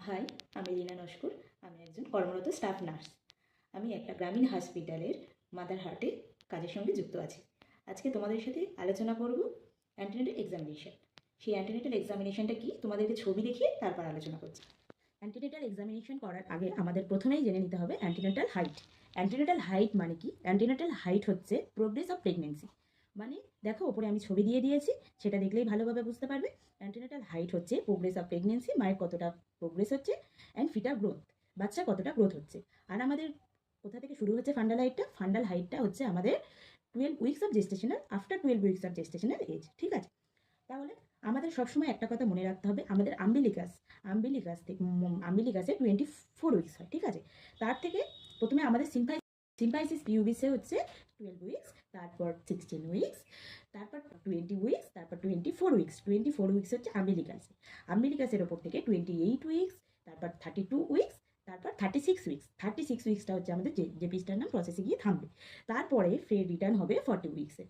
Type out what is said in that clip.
High, আমি রিনা নস্কর। আমি একজন কর্মরত স্টাফ নার্স। আমি একটা গ্রামীণ হসপিটালের মাদার হার্টে কাজের সঙ্গে যুক্ত আছি। আজকে তোমাদের সাথে আলোচনা করব অ্যান্টিনেটাল এক্সামিনেশন। সেই অ্যান্টিনেটাল এক্সামিনেশনটা কি তোমাদেরকে ছবি দেখিয়ে তারপর আলোচনা করছি। অ্যান্টিনেটাল এক্সামিনেশন করার আগে আমাদের প্রথমেই জেনে নিতে হবে অ্যান্টিনেটাল হাইট। অ্যান্টিনেটাল হাইট মানে কি? অ্যান্টিনেটাল হাইট হচ্ছে প্রোগ্রেস অফ প্রেগনেন্সি। মানে দেখো, ওপরে আমি ছবি দিয়ে দিয়েছি, সেটা দেখলেই ভালোভাবে বুঝতে পারবে। অ্যান্টিনেটাল হাইট হচ্ছে প্রোগ্রেস অফ প্রেগনেন্সি, মায়ের কতটা প্রোগ্রেস হচ্ছে, অ্যান্ড ফিটার গ্রোথ, বাচ্চা কতটা গ্রোথ হচ্ছে। আর আমাদের কোথা থেকে শুরু হচ্ছে ফান্ডাল হাইটটা? ফান্ডাল হাইটটা হচ্ছে আমাদের 12 weeks of gestational, after 12 weeks of gestational age. ঠিক আছে? তাহলে আমাদের সবসময় একটা কথা মনে রাখতে হবে, আমাদের আম্বিলিকাসে 24 উইকস হয়। ঠিক আছে? তার থেকে প্রথমে আমাদের সিম্পাইসিস পিউবিসে হচ্ছে 12 উইকস, তারপর 16 উইকস, তারপর 20 উইকস, তারপর 24 উইকস। 24 উইকস হচ্ছে আম্বিলিকাসের ওপর থেকে 28 উইকস, তারপর 32 উইকস, তারপর 36 উইকস। 36 উইকসটা হচ্ছে আমাদের যে পিসটার নাম প্রসেসে গিয়ে থামবে। তারপরে ফের রিটার্ন হবে 40 উইকসে।